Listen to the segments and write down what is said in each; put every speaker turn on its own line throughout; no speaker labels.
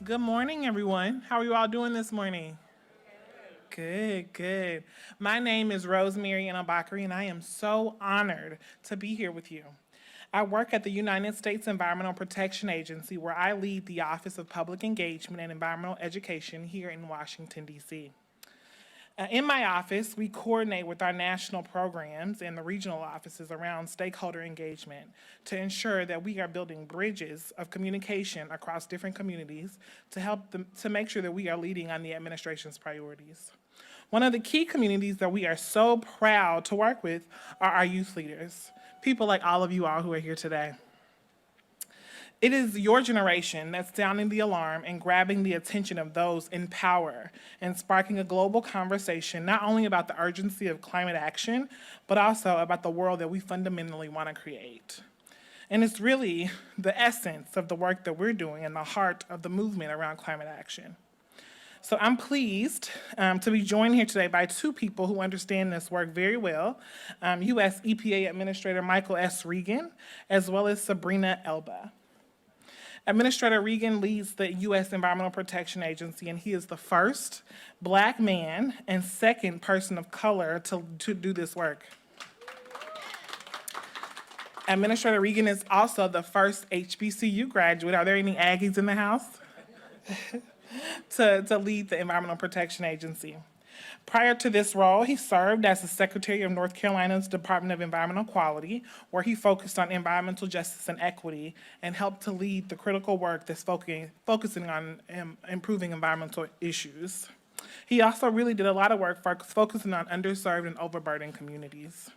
Good morning, everyone. How are you all doing this morning? Good, good. My name is Rosemary Anabakari, and I am so honored to be here with you. I work at the United States Environmental Protection Agency, where I lead the Office of Public Engagement and Environmental Education here in Washington, D.C. In my office, we coordinate with our national programs and the regional offices around stakeholder engagement to ensure that we are building bridges of communication across different communities to help them to make sure that we are leading on the administration's priorities. One of the key communities that we are so proud to work with are our youth leaders, people like all of you all who are here today. It is your generation that's sounding the alarm and grabbing the attention of those in power and sparking a global conversation not only about the urgency of climate action, but also about the world that we fundamentally want to create. And it's really the essence of the work that we're doing and the heart of the movement around climate action. So I'm pleased to be joined here today by two people who understand this work very well, U.S. EPA Administrator Michael S. Regan, as well as Sabrina Elba. Administrator Regan leads the U.S. Environmental Protection Agency, and he is the first Black man and second person of color to do this work. Administrator Regan is also the first HBCU graduate. Are there any Aggies in the house? to lead the Environmental Protection Agency. Prior to this role, he served as the Secretary of North Carolina's Department of Environmental Quality, where he focused on environmental justice and equity and helped to lead the critical work that's focusing on improving environmental issues. He also really did a lot of work focusing on underserved and overburdened communities.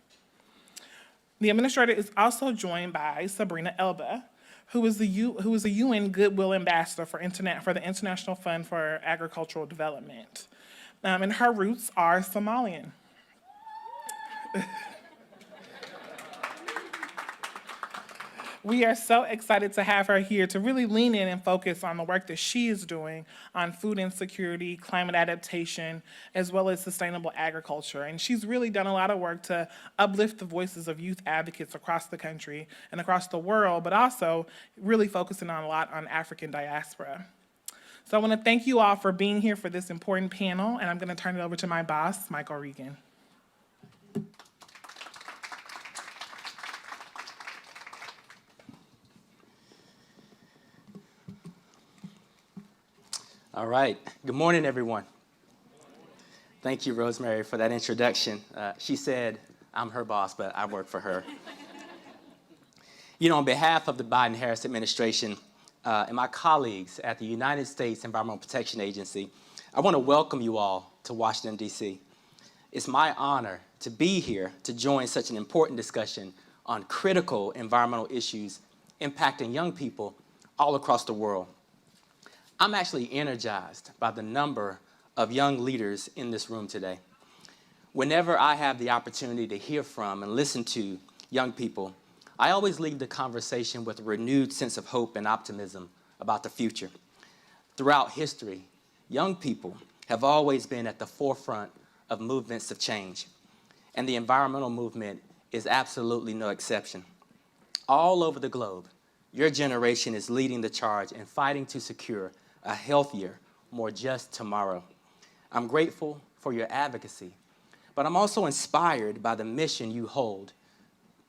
The administrator is also joined by Sabrina Elba, who is a UN Goodwill Ambassador for the International Fund for Agricultural Development. And her roots are Somalian. We are so excited to have her here to really lean in and focus on the work that she is doing on food insecurity, climate adaptation, as well as sustainable agriculture. And she's really done a lot of work to uplift the voices of youth advocates across the country and across the world, but also really focusing on a lot on African diaspora. So I want to thank you all for being here for this important panel, and I'm going to turn it over to my boss, Michael Regan.
All right. Good morning, everyone. Thank you, Rosemary, for that introduction. She said I'm her boss, but I work for her. On behalf of the Biden-Harris administration, and my colleagues at the United States Environmental Protection Agency, I want to welcome you all to Washington, D.C. It's my honor to be here to join such an important discussion on critical environmental issues impacting young people all across the world. I'm actually energized by the number of young leaders in this room today. Whenever I have the opportunity to hear from and listen to young people, I always leave the conversation with a renewed sense of hope and optimism about the future. Throughout history, young people have always been at the forefront of movements of change, and the environmental movement is absolutely no exception. All over the globe, your generation is leading the charge and fighting to secure a healthier, more just tomorrow. I'm grateful for your advocacy, but I'm also inspired by the mission you hold.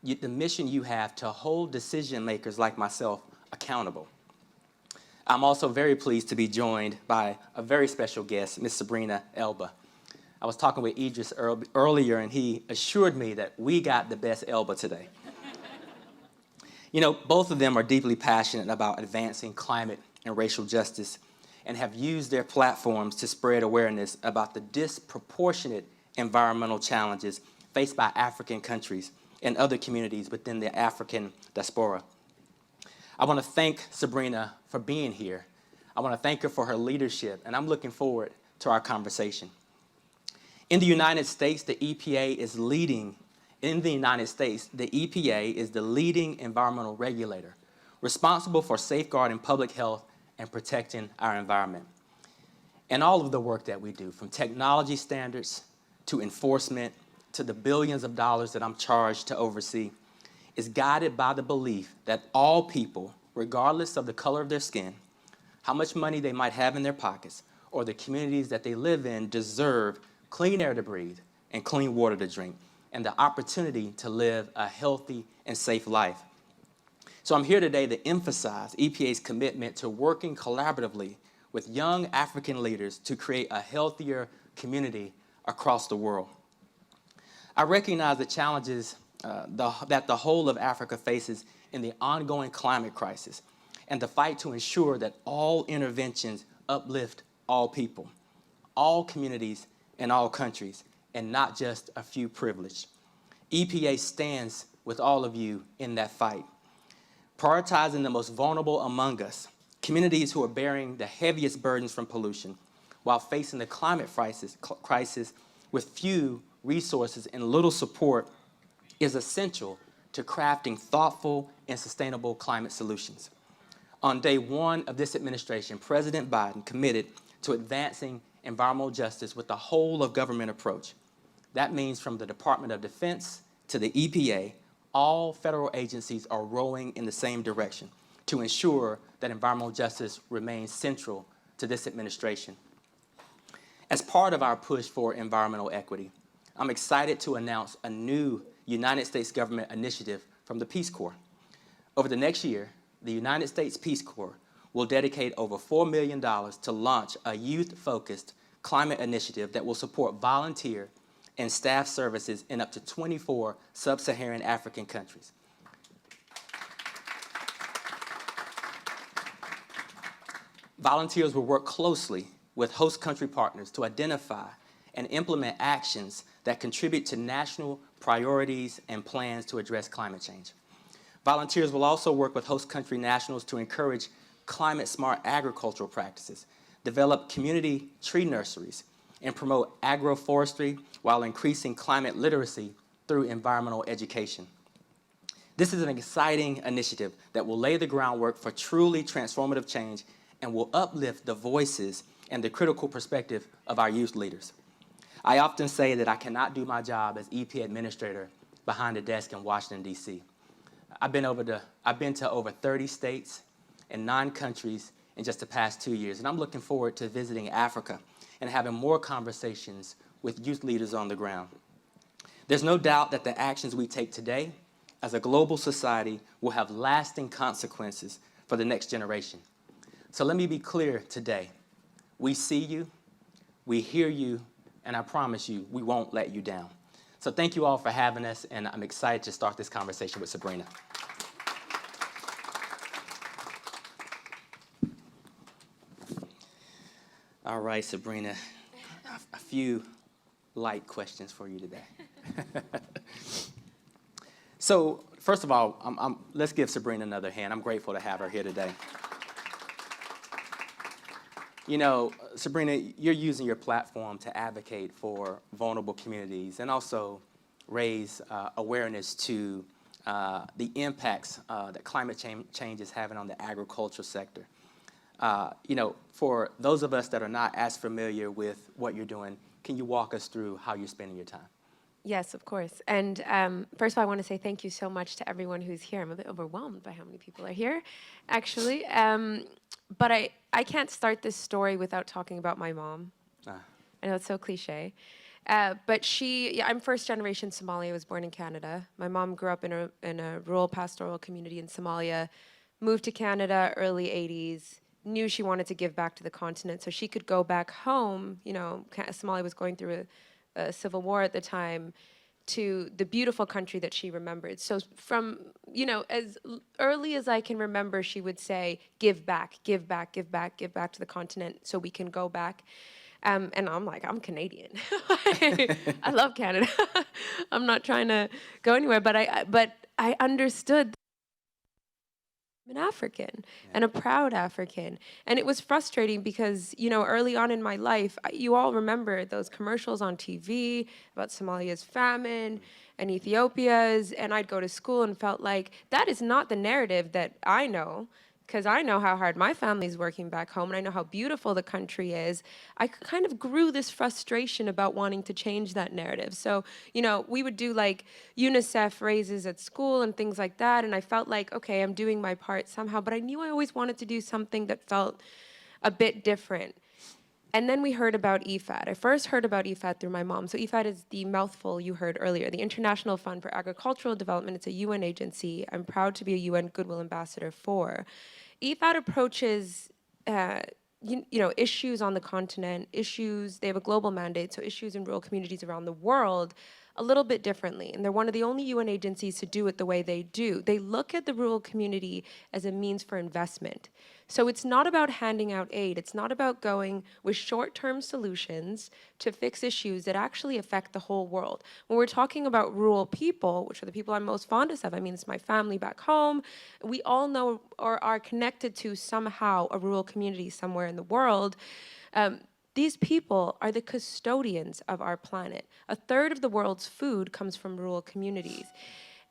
The mission you have to hold decision makers like myself accountable. I'm also very pleased to be joined by a very special guest, Ms. Sabrina Elba. I was talking with Idris earlier, and he assured me that we got the best Elba today. Both of them are deeply passionate about advancing climate and racial justice and have used their platforms to spread awareness about the disproportionate environmental challenges faced by African countries and other communities within the African diaspora. I want to thank Sabrina for being here. I want to thank her for her leadership, and I'm looking forward to our conversation. In the United States, the EPA is the leading environmental regulator, responsible for safeguarding public health and protecting our environment. And all of the work that we do, from technology standards to enforcement, to the billions of dollars that I'm charged to oversee, is guided by the belief that all people, regardless of the color of their skin, how much money they might have in their pockets, or the communities that they live in deserve clean air to breathe and clean water to drink, and the opportunity to live a healthy and safe life. So I'm here today to emphasize EPA's commitment to working collaboratively with young African leaders to create a healthier community across the world. I recognize the challenges that the whole of Africa faces in the ongoing climate crisis and the fight to ensure that all interventions uplift all people, all communities, and all countries, and not just a few privileged. EPA stands with all of you in that fight, prioritizing the most vulnerable among us, communities who are bearing the heaviest burdens from pollution, while facing the climate crisis with few resources and little support, is essential to crafting thoughtful and sustainable climate solutions. On day one of this administration, President Biden committed to advancing environmental justice with a whole of government approach. That means from the Department of Defense to the EPA, all federal agencies are rowing in the same direction to ensure that environmental justice remains central to this administration. As part of our push for environmental equity, I'm excited to announce a new United States government initiative from the Peace Corps. Over the next year, the United States Peace Corps will dedicate over $4 million to launch a youth-focused climate initiative that will support volunteer and staff services in up to 24 sub-Saharan African countries. Volunteers will work closely with host country partners to identify and implement actions that contribute to national priorities and plans to address climate change. Volunteers will also work with host country nationals to encourage climate-smart agricultural practices, develop community tree nurseries, and promote agroforestry while increasing climate literacy through environmental education. This is an exciting initiative that will lay the groundwork for truly transformative change and will uplift the voices and the critical perspective of our youth leaders. I often say that I cannot do my job as EPA administrator behind a desk in Washington, D.C. I've been to over 30 states and 9 countries in just the past 2 years, and I'm looking forward to visiting Africa and having more conversations with youth leaders on the ground. There's no doubt that the actions we take today as a global society will have lasting consequences for the next generation. So let me be clear today. We see you, we hear you, and I promise you, we won't let you down. So thank you all for having us, and I'm excited to start this conversation with Sabrina. All right, Sabrina, a few light questions for you today. So first of all, let's give Sabrina another hand. I'm grateful to have her here today. You know, Sabrina, you're using your platform to advocate for vulnerable communities and also raise awareness to the impacts that climate change is having on the agricultural sector. You know, for those of us that are not as familiar with what you're doing, can you walk us through how you're spending your time?
Yes, of course. And first of all, I want to say thank you so much to everyone who's here. I'm a bit overwhelmed by how many people are here, actually. But I can't start this story without talking about my mom. I know it's so cliche. But I'm first generation Somali. I was born in Canada. My mom grew up in a rural pastoral community in Somalia, moved to Canada early 80s, knew she wanted to give back to the continent so she could go back home. You know, Somalia was going through a civil war at the time, to the beautiful country that she remembered. So from, you know, as early as I can remember, she would say, give back, give back, give back, give back to the continent so we can go back. And I'm like, I'm Canadian. I love Canada. I'm not trying to go anywhere, but I understood I'm an African and a proud African. And it was frustrating because, you know, early on in my life, you all remember those commercials on TV about Somalia's famine and Ethiopia's, and I'd go to school and felt like that is not the narrative that I know, because I know how hard my family's working back home and I know how beautiful the country is. I kind of grew this frustration about wanting to change that narrative. So, you know, we would do like UNICEF raises at school and things like that, and I felt like, okay, I'm doing my part somehow, but I knew I always wanted to do something that felt a bit different. And then we heard about EFAD. I first heard about EFAD through my mom. So EFAD is the mouthful you heard earlier, the International Fund for Agricultural Development. It's a UN agency. I'm proud to be a UN Goodwill Ambassador for. EFAD approaches issues on the continent, issues, they have a global mandate, so issues in rural communities around the world a little bit differently. And they're one of the only UN agencies to do it the way they do. They look at the rural community as a means for investment. So it's not about handing out aid. It's not about going with short-term solutions to fix issues that actually affect the whole world. When we're talking about rural people, which are the people I'm most fondest of, I mean, it's my family back home, we all know or are connected to somehow a rural community somewhere in the world. These people are the custodians of our planet. A third of the world's food comes from rural communities.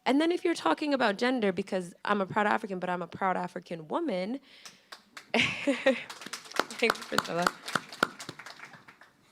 And then if you're talking about gender, because I'm a proud African, but I'm a proud African woman, thanks, Priscilla.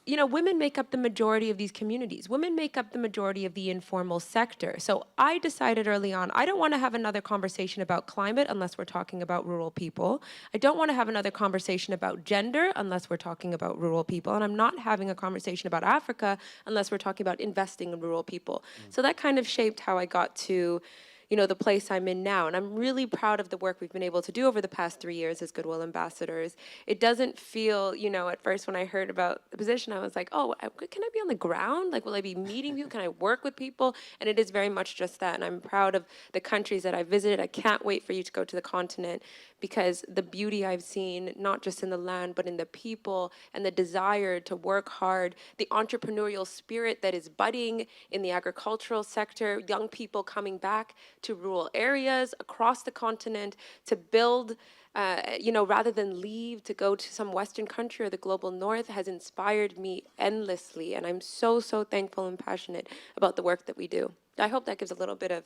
You know, women make up the majority of these communities. Women make up the majority of the informal sector. So I decided early on, I don't want to have another conversation about climate unless we're talking about rural people. I don't want to have another conversation about gender unless we're talking about rural people. And I'm not having a conversation about Africa unless we're talking about investing in rural people. So that kind of shaped how I got to, you know, the place I'm in now. And I'm really proud of the work we've been able to do over the past 3 years as Goodwill Ambassadors. It doesn't feel, you know, at first when I heard about the position, I was like, oh, can I be on the ground? Like, will I be meeting people? Can I work with people? And it is very much just that. And I'm proud of the countries that I visited. I can't wait for you to go to the continent because the beauty I've seen, not just in the land, but in the people and the desire to work hard, the entrepreneurial spirit that is budding in the agricultural sector, young people coming back to rural areas across the continent to build, rather than leave to go to some Western country or the global North has inspired me endlessly. And I'm so, so thankful and passionate about the work that we do. I hope that gives a little bit of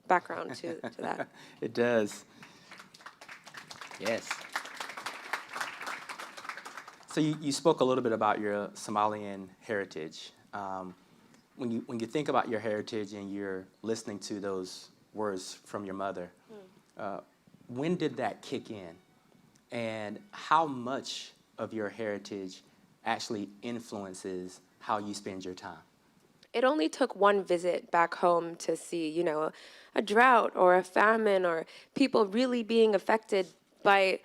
background to that.
It does. Yes. So you spoke a little bit about your Somalian heritage. When you think about your heritage and you're listening to those words from your mother, when did that kick in? And how much of your heritage actually influences how you spend your time?
It only took one visit back home to see, you know, a drought or a famine or people really being affected by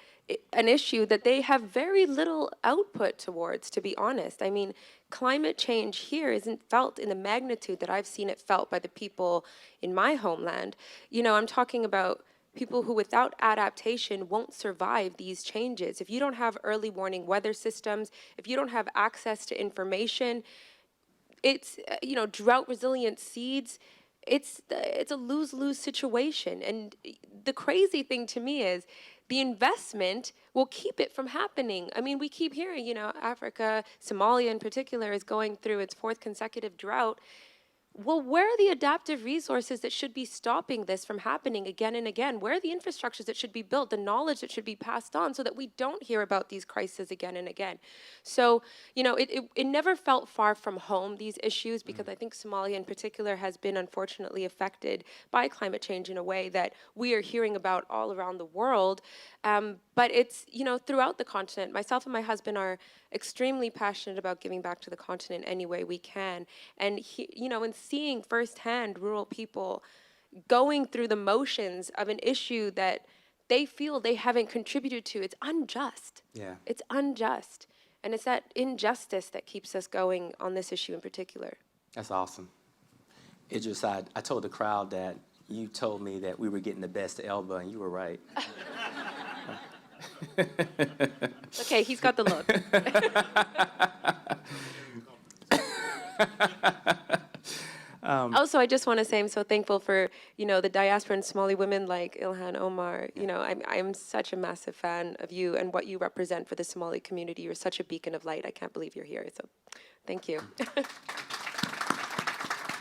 an issue that they have very little output towards, to be honest. I mean, climate change here isn't felt in the magnitude that I've seen it felt by the people in my homeland. You know, I'm talking about people who without adaptation won't survive these changes. If you don't have early warning weather systems, if you don't have access to information, it's, drought resilient seeds, it's a lose-lose situation. And the crazy thing to me is the investment will keep it from happening. I mean, we keep hearing, Africa, Somalia in particular, is going through its 4th consecutive drought. Well, where are the adaptive resources that should be stopping this from happening again and again? Where are the infrastructures that should be built, the knowledge that should be passed on so that we don't hear about these crises again and again? So, it never felt far from home, these issues, because I think Somalia in particular has been unfortunately affected by climate change in a way that we are hearing about all around the world. But it's, throughout the continent. Myself and my husband are extremely passionate about giving back to the continent any way we can. And, in seeing firsthand rural people going through the motions of an issue that they feel they haven't contributed to, it's unjust.
Yeah.
It's unjust. And it's that injustice that keeps us going on this issue in particular.
That's awesome. Idris, I told the crowd that you told me that we were getting the best Elba, and you were right.
Okay, he's got the look. Also, I just want to say I'm so thankful for, the diaspora and Somali women like Ilhan Omar. I'm such a massive fan of you and what you represent for the Somali community. You're such a beacon of light. I can't believe you're here. So thank you.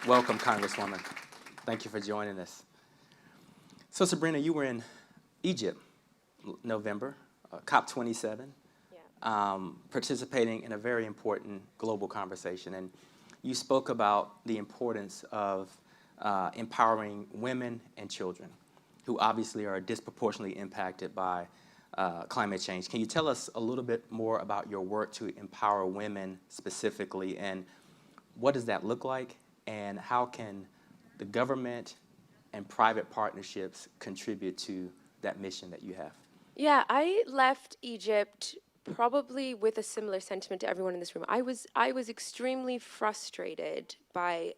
Welcome, Congresswoman. Thank you for joining us. So, Sabrina, you were in Egypt, November, COP27, participating in a very important global conversation. And you spoke about the importance of empowering women and children who obviously are disproportionately impacted by climate change. Can you tell us a little bit more about your work to empower women specifically, and what does that look like, and how can the government and private partnerships contribute to that mission that you have?
Yeah, I left Egypt probably with a similar sentiment to everyone in this room. I was extremely frustrated by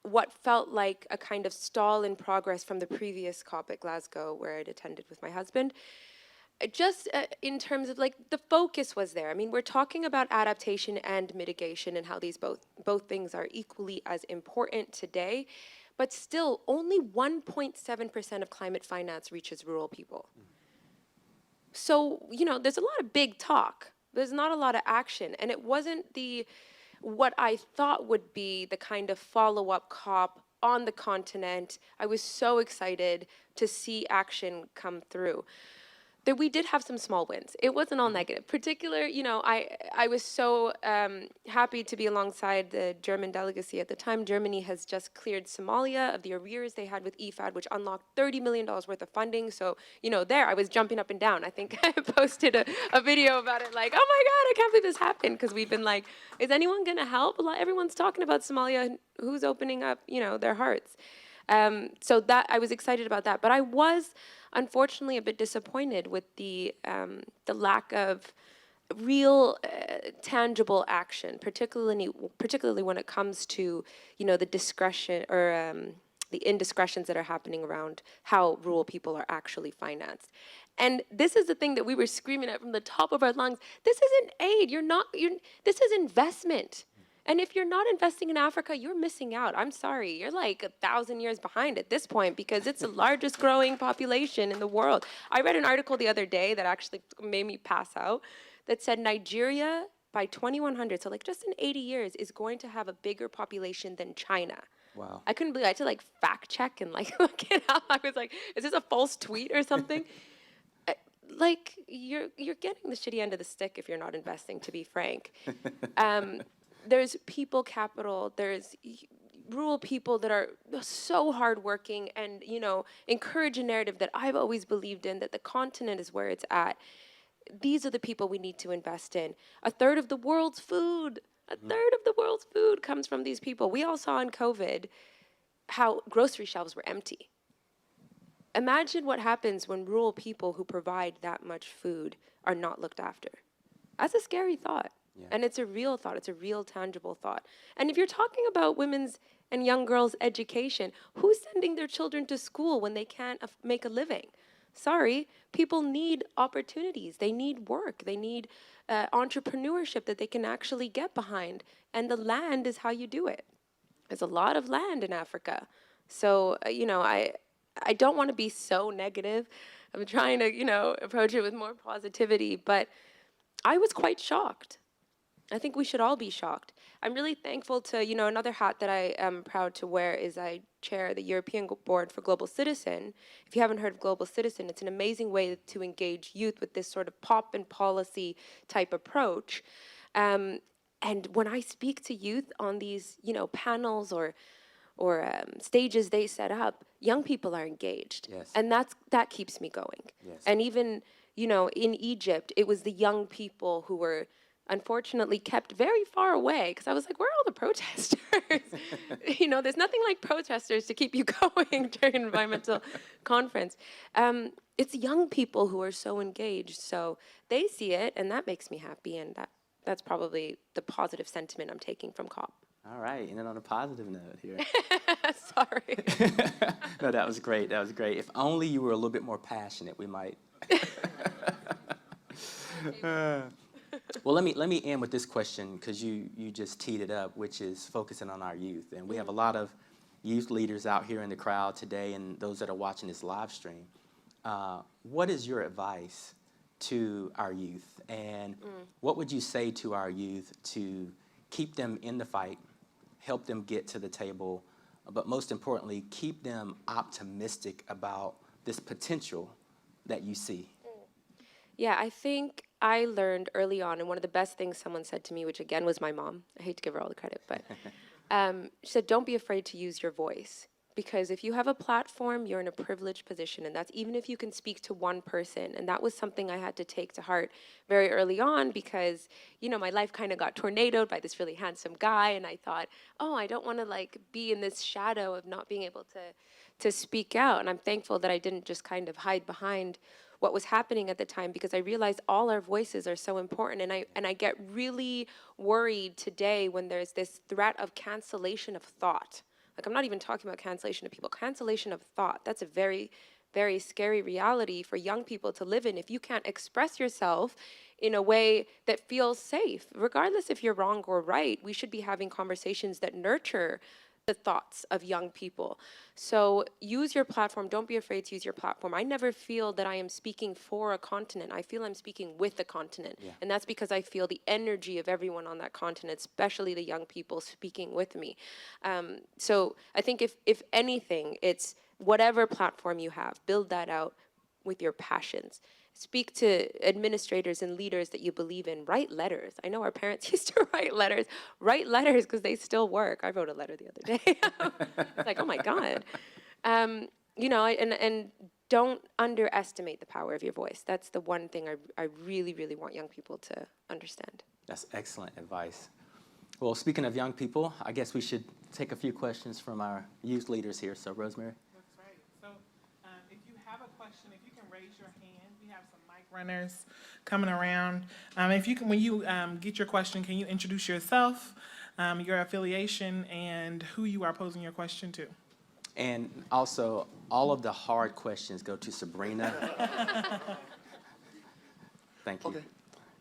what felt like a kind of stall in progress from the previous COP at Glasgow, where I'd attended with my husband. Just in terms of like the focus was there. I mean, we're talking about adaptation and mitigation and how these both things are equally as important today, but still only 1.7% of climate finance reaches rural people. So, you know, there's a lot of big talk. There's not a lot of action. And it wasn't what I thought would be the kind of follow-up COP on the continent. I was so excited to see action come through. We did have some small wins. It wasn't all negative. You know, I was so happy to be alongside the German delegacy at the time. Germany has just cleared Somalia of the arrears they had with EFAD, which unlocked $30 million worth of funding. So, you know, there I was jumping up and down. I think I posted a video about it like, oh my God, I can't believe this happened. Because we've been like, is anyone going to help? Everyone's talking about Somalia. Who's opening up, you know, their hearts? So that I was excited about that, but I was unfortunately a bit disappointed with the lack of real tangible action, particularly when it comes to, you know, the discretion or the indiscretions that are happening around how rural people are actually financed. And this is the thing that we were screaming at from the top of our lungs. This isn't aid. This is investment. And if you're not investing in Africa, you're missing out. I'm sorry. You're like 1,000 years behind at this point because it's the largest growing population in the world. I read an article the other day that actually made me pass out that said Nigeria by 2100, so like just in 80 years, is going to have a bigger population than China.
Wow.
I couldn't believe it. I had to like fact check and like look it up. I was like, is this a false tweet or something? Like you're getting the shitty end of the stick if you're not investing, to be frank. There's people capital, there's rural people that are so hardworking and, you know, encourage a narrative that I've always believed in, that the continent is where it's at. These are the people we need to invest in. A third of the world's food comes from these people. We all saw in COVID how grocery shelves were empty. Imagine what happens when rural people who provide that much food are not looked after. That's a scary thought. Yeah. And it's a real thought. It's a real tangible thought. And if you're talking about women's and young girls' education, who's sending their children to school when they can't make a living? Sorry, people need opportunities. They need work. They need entrepreneurship that they can actually get behind. And the land is how you do it. There's a lot of land in Africa. So, you know, I don't want to be so negative. I'm trying to, you know, approach it with more positivity. But I was quite shocked. I think we should all be shocked. I'm really thankful to, you know, another hat that I am proud to wear is I chair the European Board for Global Citizen. If you haven't heard of Global Citizen, it's an amazing way to engage youth with this sort of pop and policy type approach. And when I speak to youth on these, you know, panels or stages they set up, young people are engaged.
Yes.
And that keeps me going.
Yes.
And even, you know, in Egypt, it was the young people who were unfortunately kept very far away because I was like, where are all the protesters? You know, there's nothing like protesters to keep you going during an environmental conference. It's young people who are so engaged. So they see it, and that makes me happy. And that's probably the positive sentiment I'm taking from COP.
All right, and then on a positive note here.
Sorry.
No, that was great. That was great. If only you were a little bit more passionate, we might. Well, let me end with this question because you just teed it up, which is focusing on our youth. And we have a lot of youth leaders out here in the crowd today and those that are watching this live stream. What is your advice to our youth? And what would you say to our youth to keep them in the fight, help them get to the table, but most importantly, keep them optimistic about this potential that you see?
Yeah, I think I learned early on, and one of the best things someone said to me, which again was my mom, I hate to give her all the credit, but she said, don't be afraid to use your voice. because if you have a platform, you're in a privileged position, and that's even if you can speak to one person. And that was something I had to take to heart very early on because, you know, my life kind of got tornadoed by this really handsome guy, and I thought, oh, I don't want to like be in this shadow of not being able to speak out. And I'm thankful that I didn't just kind of hide behind what was happening at the time, because I realized all our voices are so important. And I get really worried today when there's this threat of cancellation of thought. Like, I'm not even talking about cancellation of people, cancellation of thought. That's a very, very scary reality for young people to live in if you can't express yourself in a way that feels safe. Regardless if you're wrong or right, we should be having conversations that nurture the thoughts of young people. So use your platform. Don't be afraid to use your platform. I never feel that I am speaking for a continent. I feel I'm speaking with the continent.
Yeah.
And that's because I feel the energy of everyone on that continent, especially the young people speaking with me. So I think if anything, it's whatever platform you have, build that out with your passions. Speak to administrators and leaders that you believe in. Write letters. I know our parents used to write letters. Write letters because they still work. I wrote a letter the other day. It's like, oh my God. You know, and don't underestimate the power of your voice. That's the one thing I really, really want young people to understand.
That's excellent advice. Well, speaking of young people, I guess we should take a few questions from our youth leaders here. So, Rosemary.
That's right. So if you have a question, if you can raise your hand, we have some mic runners coming around. If you can, when you get your question, can you introduce yourself, your affiliation, and who you are posing your question to?
And also, all of the hard questions go to Sabrina. Thank you.
Okay.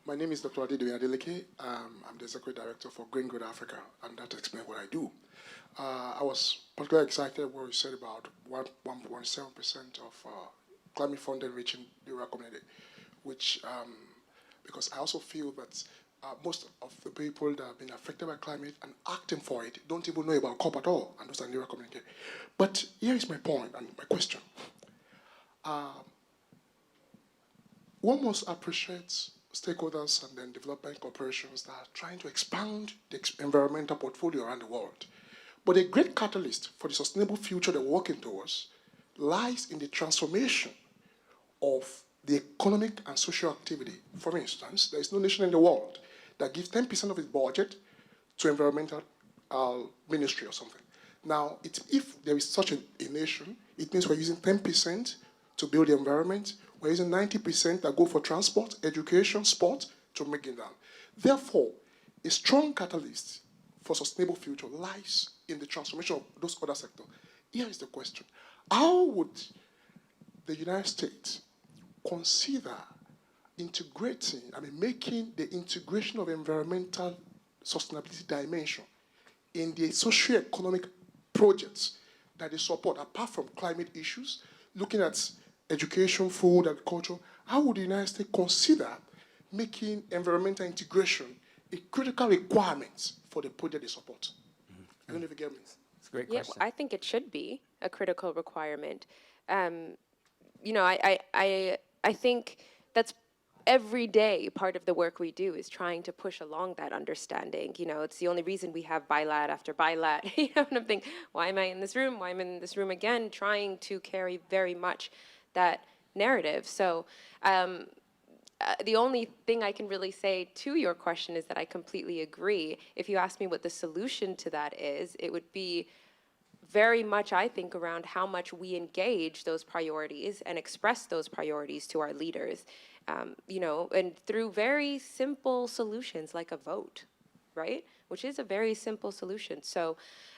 My name is Dr. ADYLF. I'm the Executive Director for Green Growth Africa, and that explains what I do. I was particularly excited what you said about 1.7% of climate funding reaching the rural community, which, because I also feel that most of the people that have been affected by climate and acting for it don't even know about COP at all, and those are in the rural community. But here is my point and my question. One must appreciate stakeholders and then development corporations that are trying to expand the environmental portfolio around the world. But a great catalyst for the sustainable future they're working towards lies in the transformation of the economic and social activity. For instance, there is no nation in the world that gives 10% of its budget to environmental ministry or something. Now, if there is such a nation, it means we're using 10% to build the environment. We're using 90% that go for transport, education, sport to make it down. Therefore, a strong catalyst for sustainable future lies in the transformation of those other sectors. Here is the question. How would the United States consider integrating, making the integration of environmental sustainability dimension in the socio-economic projects that they support, apart from climate issues, looking at education, food, agriculture? How would the United States consider making environmental integration a critical requirement for the project they support? I don't know if you get me.
It's a great
Yeah,
question.
I think it should be a critical requirement. You know, I think that's every day part of the work we do is trying to push along that understanding. You know, it's the only reason we have bilat after bilat. You know, and I'm thinking, why am I in this room? Why am I in this room again? Trying to carry very much that narrative. So the only thing I can really say to your question is that I completely agree. If you ask me what the solution to that is, it would be very much, I think, around how much we engage those priorities and express those priorities to our leaders, you know, and through very simple solutions like a vote, right? Which is a very simple solution. So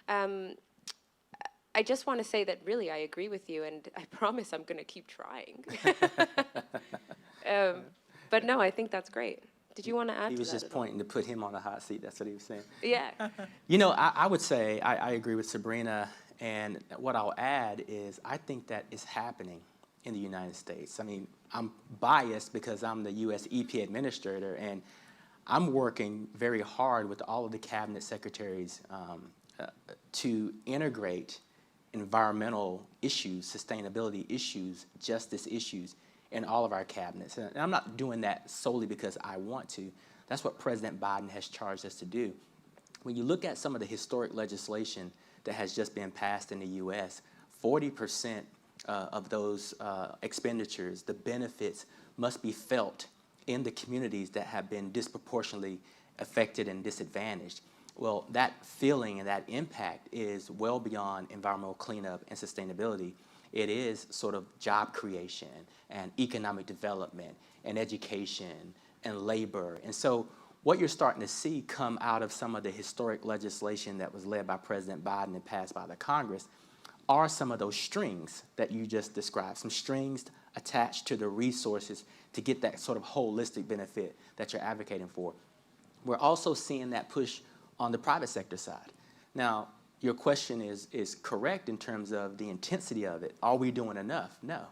I just want to say that really I agree with you, and I promise I'm going to keep trying. But no, I think that's great. Did you want to add to that?
He was just
at all?
pointing to put him on the hot seat. That's what he was saying.
Yeah.
You know, I would say I agree with Sabrina, and what I'll add is I think that is happening in the United States. I mean, I'm biased because I'm the U.S. EPA administrator, and I'm working very hard with all of the cabinet secretaries to integrate environmental issues, sustainability issues, justice issues in all of our cabinets. And I'm not doing that solely because I want to. That's what President Biden has charged us to do. When you look at some of the historic legislation that has just been passed in the U.S., 40% of those expenditures, the benefits, must be felt in the communities that have been disproportionately affected and disadvantaged. Well, that feeling and that impact is well beyond environmental cleanup and sustainability. It is sort of job creation and economic development and education and labor. And so what you're starting to see come out of some of the historic legislation that was led by President Biden and passed by the Congress are some of those strings that you just described, some strings attached to the resources to get that sort of holistic benefit that you're advocating for. We're also seeing that push on the private sector side. Now, your question is correct in terms of the intensity of it. Are we doing enough? No.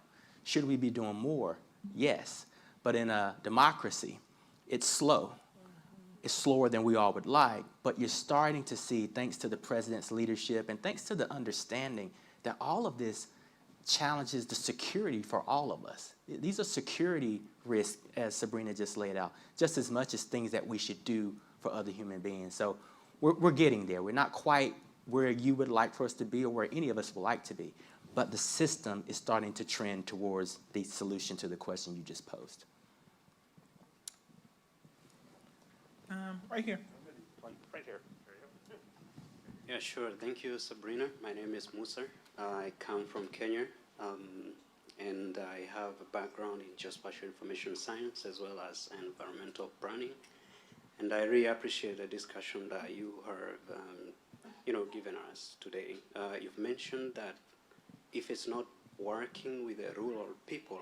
Should we be doing more? Yes. But in a democracy, it's slow. It's slower than we all would like, but you're starting to see, thanks to the president's leadership and thanks to the understanding that all of this challenges the security for all of us. These are security risks, as Sabrina just laid out, just as much as things that we should do for other human beings. So we're getting there. We're not quite where you would like for us to be or where any of us would like to be, but the system is starting to trend towards the solution to the question you just posed.
Right here.
Right here.
Yeah, sure. Thank you, Sabrina. My name is Musa. I come from Kenya, and I have a background in geospatial information science as well as environmental planning. And I really appreciate the discussion that you have, given us today. You've mentioned that if it's not working with the rural people,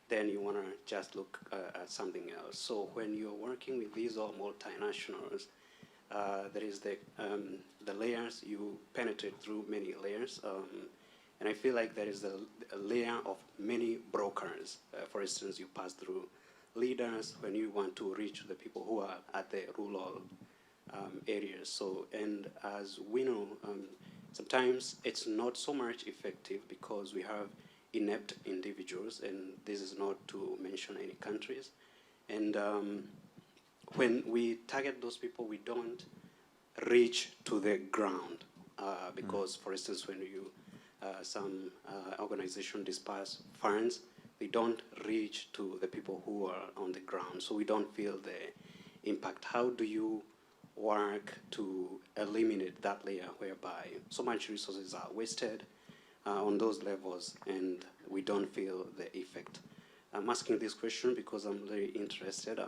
then you want to just look at something else. So when you're working with these all multinationals, there is the layers, you penetrate through many layers. And I feel like there is a layer of many brokers. For instance, you pass through leaders when you want to reach the people who are at the rural areas. So, and as we know, sometimes it's not so much effective because we have inept individuals, and this is not to mention any countries. And when we target those people, we don't reach to the ground because, for instance, when you some organization disperse funds, they don't reach to the people who are on the ground, so we don't feel the impact. How do you work to eliminate that layer whereby so much resources are wasted on those levels and we don't feel the effect? I'm asking this question because I'm very interested.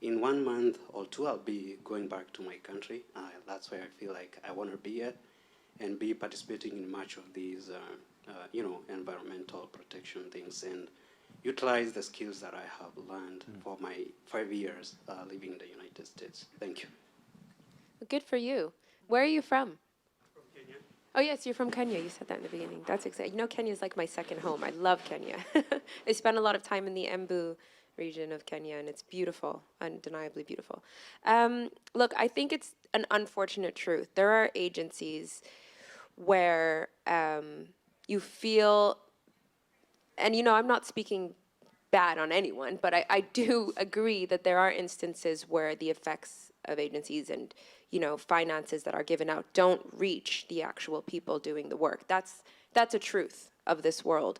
In 1 month or two, I'll be going back to my country. That's where I feel like I want to be at and be participating in much of these, environmental protection things and utilize the skills that I have learned for my 5 years living in the United States. Thank you.
Good for you. Where are you from?
From Kenya.
Oh, yes, you're from Kenya. You said that in the beginning. That's exciting. You know, Kenya is like my second home. I love Kenya. I spent a lot of time in the Embu region of Kenya, and it's beautiful, undeniably beautiful. Look, I think it's an unfortunate truth. There are agencies where you feel, and I'm not speaking bad on anyone, but I do agree that there are instances where the effects of agencies and finances that are given out don't reach the actual people doing the work. That's a truth of this world.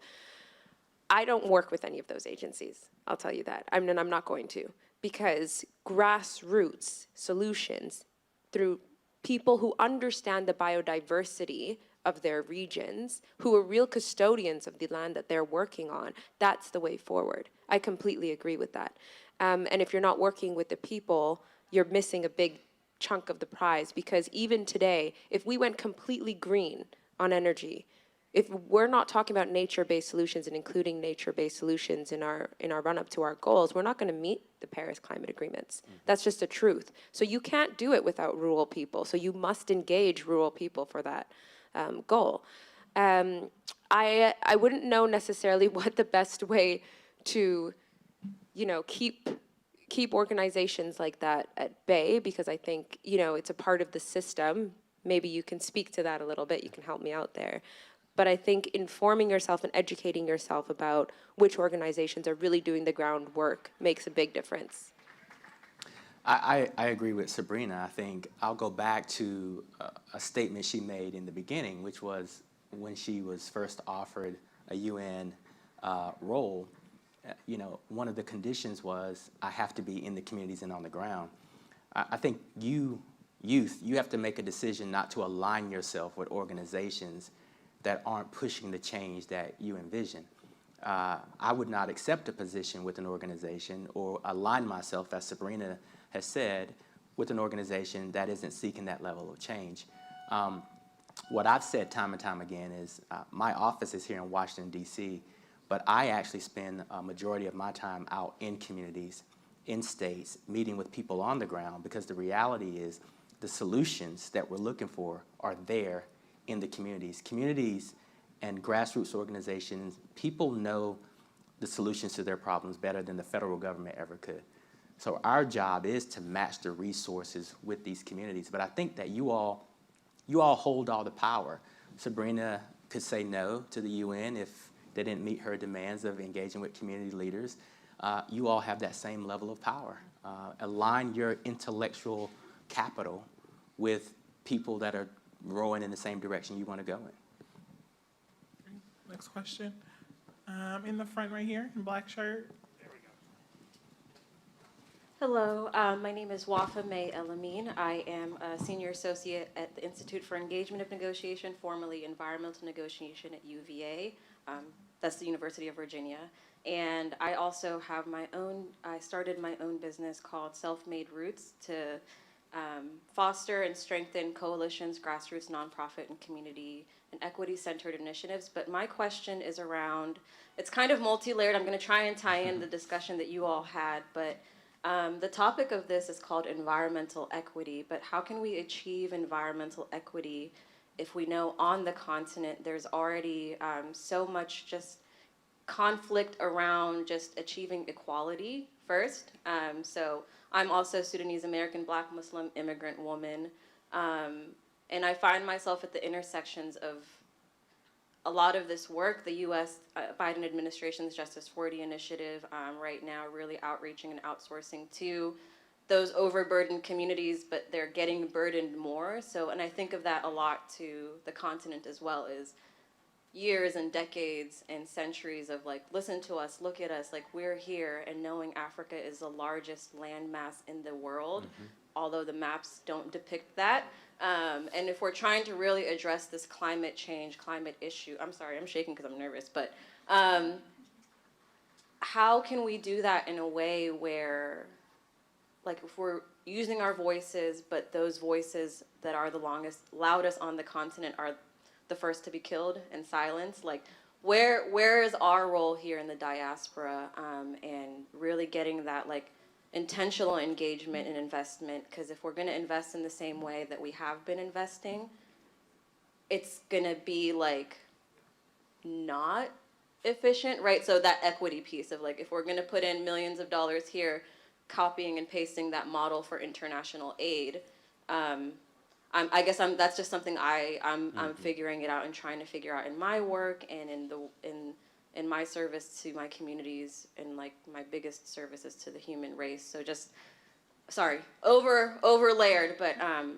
I don't work with any of those agencies, I'll tell you that. I'm not going to, because grassroots solutions through people who understand the biodiversity of their regions, who are real custodians of the land that they're working on, that's the way forward. I completely agree with that. And if you're not working with the people, you're missing a big chunk of the prize, because even today, if we went completely green on energy, if we're not talking about nature-based solutions and including nature-based solutions in our run-up to our goals, we're not going to meet the Paris climate agreements. That's just a truth. So you can't do it without rural people. So you must engage rural people for that goal. I wouldn't know necessarily what the best way to, keep organizations like that at bay, because I think, it's a part of the system. Maybe you can speak to that a little bit. You can help me out there. But I think informing yourself and educating yourself about which organizations are really doing the groundwork makes a big difference.
I agree with Sabrina. I think I'll go back to a statement she made in the beginning, which was when she was first offered a UN role. You know, one of the conditions was I have to be in the communities and on the ground. I think youth, you have to make a decision not to align yourself with organizations that aren't pushing the change that you envision. I would not accept a position with an organization or align myself, as Sabrina has said, with an organization that isn't seeking that level of change. What I've said time and time again is my office is here in Washington, D.C., but I actually spend a majority of my time out in communities, in states, meeting with people on the ground, because the reality is the solutions that we're looking for are there in the communities. Communities and grassroots organizations, people know the solutions to their problems better than the federal government ever could. So our job is to match the resources with these communities. But I think that you all hold all the power. Sabrina could say no to the UN if they didn't meet her demands of engaging with community leaders. You all have that same level of power. Align your intellectual capital with people that are rowing in the same direction you want to go in.
Next question. In the front right here, in black shirt.
Hello, my name is Wafa May Elamine. I am a senior associate at the Institute for Engagement of Negotiation, formerly Environmental Negotiation at UVA. That's the University of Virginia. And I also have I started my own business called Self-Made Roots to foster and strengthen coalitions, grassroots, nonprofit, and community and equity-centered initiatives. But my question is around, it's kind of multi-layered. I'm going to try and tie in the discussion that you all had, but the topic of this is called environmental equity. But how can we achieve environmental equity if we know on the continent there's already so much just conflict around just achieving equality first? So I'm also a Sudanese American Black Muslim immigrant woman, and I find myself at the intersections of a lot of this work. The U.S. Biden administration's Justice 40 initiative right now really outreaching and outsourcing to those overburdened communities, but they're getting burdened more. So, and I think of that a lot to the continent as well, is years and decades and centuries of like, listen to us, look at us, like we're here, and knowing Africa is the largest landmass in the world, although the maps don't depict that. And if we're trying to really address this climate change, climate issue, I'm sorry, I'm shaking because I'm nervous, but how can we do that in a way where, like, if we're using our voices, but those voices that are the loudest on the continent are the first to be killed and silenced? Like, where is our role here in the diaspora, and really getting that, like, intentional engagement and investment? Because if we're going to invest in the same way that we have been investing, it's going to be, like, not efficient, right? So that equity piece of, like, if we're going to put in millions of dollars here, copying and pasting that model for international aid, I guess that's just something I'm figuring it out and trying to figure out in my work and in my service to my communities, and like my biggest services to the human race. So just, sorry, over layered, but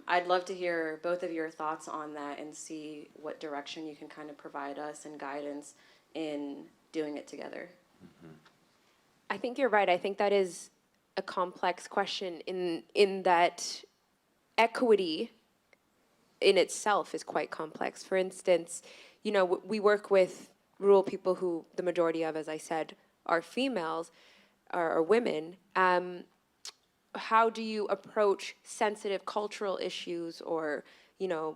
I'd love to hear both of your thoughts on that and see what direction you can kind of provide us and guidance in doing it together.
I think you're right. I think that is a complex question in that equity in itself is quite complex. For instance, you know, we work with rural people who the majority of, as I said, are females, are women. How do you approach sensitive cultural issues or, you know,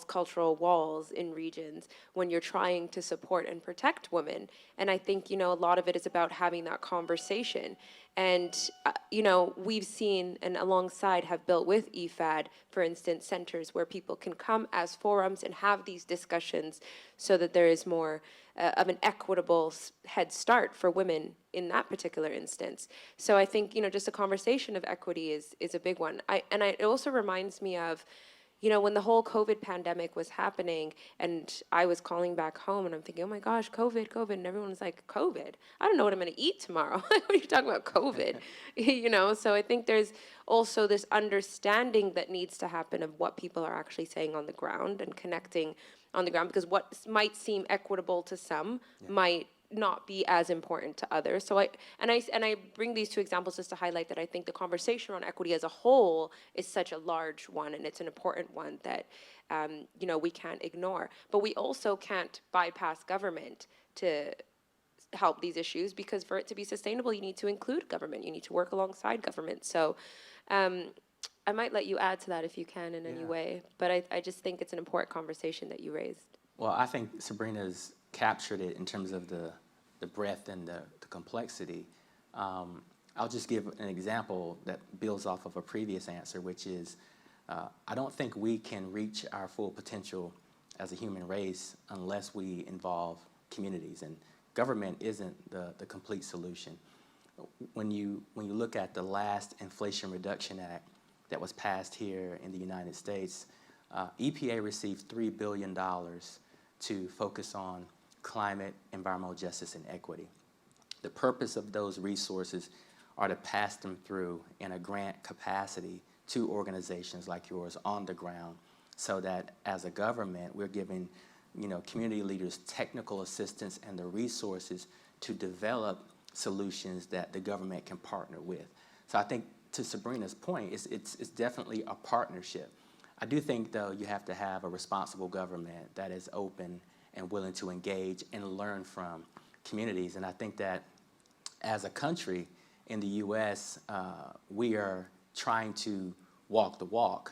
cultural walls in regions when you're trying to support and protect women? And I think, you know, a lot of it is about having that conversation. And, you know, we've seen and alongside have built with EFAD, for instance, centers where people can come as forums and have these discussions so that there is more of an equitable head start for women in that particular instance. So I think, you know, just a conversation of equity is a big one. It also reminds me of, you know, when the whole COVID pandemic was happening and I was calling back home and I'm thinking, oh my gosh, COVID, COVID. And everyone was like, COVID? I don't know what I'm going to eat tomorrow. What are you talking about, COVID? You know, so I think there's also this understanding that needs to happen of what people are actually saying on the ground and connecting on the ground, because what might seem equitable to some might not be as important to others. So I bring these two examples just to highlight that I think the conversation on equity as a whole is such a large one, and it's an important one that you know, we can't ignore. But we also can't bypass government to help these issues, because for it to be sustainable, you need to include government. You need to work alongside government. So I might let you add to that if you can in any way, but I just think it's an important conversation that you raised.
Well, I think Sabrina's captured it in terms of the breadth and the complexity. I'll just give an example that builds off of a previous answer, which is I don't think we can reach our full potential as a human race unless we involve communities, and government isn't the complete solution. When you look at the last Inflation Reduction Act that was passed here in the United States, EPA received $3 billion to focus on climate, environmental justice, and equity. The purpose of those resources are to pass them through in a grant capacity to organizations like yours on the ground, so that as a government, we're giving, you know, community leaders technical assistance and the resources to develop solutions that the government can partner with. So I think, to Sabrina's point, it's definitely a partnership. I do think, though, you have to have a responsible government that is open and willing to engage and learn from communities. And I think that as a country in the U.S., we are trying to walk the walk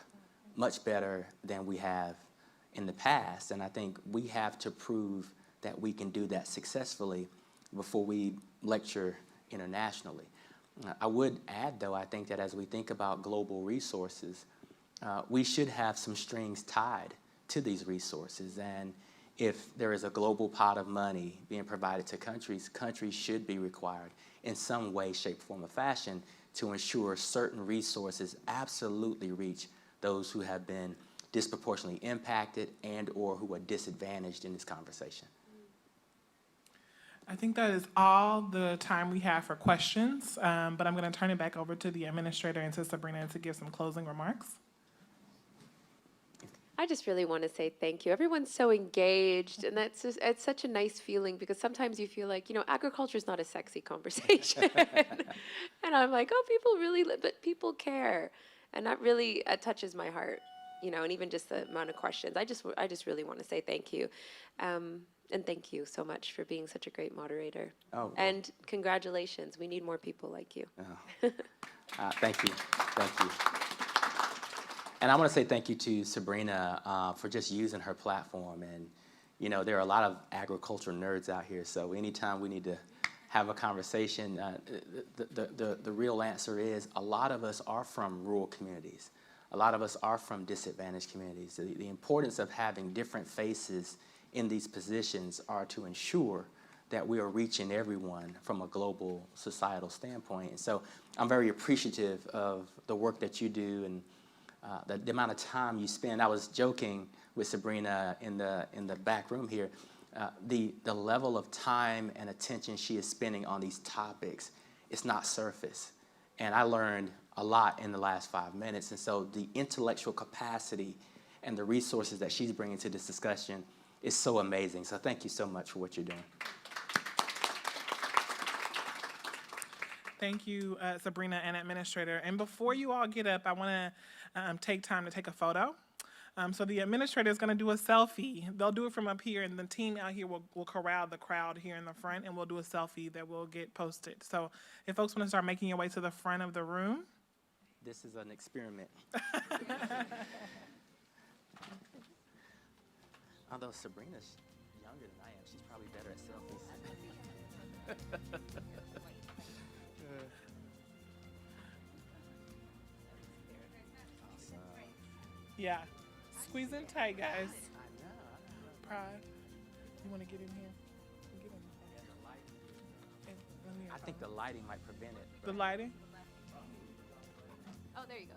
much better than we have in the past. And I think we have to prove that we can do that successfully before we lecture internationally. I would add, though, I think that as we think about global resources, we should have some strings tied to these resources. And if there is a global pot of money being provided to countries, countries should be required in some way, shape, form, or fashion to ensure certain resources absolutely reach those who have been disproportionately impacted and or who are disadvantaged in this conversation.
I think that is all the time we have for questions, but I'm going to turn it back over to the administrator and to Sabrina to give some closing remarks.
I just really want to say thank you. Everyone's so engaged, and it's such a nice feeling, because sometimes you feel like, you know, agriculture is not a sexy conversation. And I'm like, oh, people really, but people care. And that really touches my heart, you know, and even just the amount of questions. I just really want to say thank you. And thank you so much for being such a great moderator.
Oh, well.
And congratulations. We need more people like you.
Oh. Thank you. Thank you. And I want to say thank you to Sabrina for just using her platform. And, you know, there are a lot of agriculture nerds out here, so anytime we need to have a conversation, the real answer is a lot of us are from rural communities. A lot of us are from disadvantaged communities. The importance of having different faces in these positions are to ensure that we are reaching everyone from a global societal standpoint. And so I'm very appreciative of the work that you do and the amount of time you spend. I was joking with Sabrina in the back room here. The level of time and attention she is spending on these topics, it's not surface. And I learned a lot in the last 5 minutes. And so the intellectual capacity and the resources that she's bringing to this discussion is so amazing. So thank you so much for what you're doing.
Thank you, Sabrina and Administrator. And before you all get up, I want to take time to take a photo. So the administrator is going to do a selfie. They'll do it from up here, and the team out here will corral the crowd here in the front, and we'll do a selfie that will get posted. So if folks want to start making your way to the front of the room.
This is an experiment. Although Sabrina's younger than I am, she's probably better at selfies. Awesome.
Yeah. Squeeze in tight, guys.
I know.
Pride. You want to get in here? Get in. And let me
I think the lighting might prevent it.
the lighting?
Oh, there you go.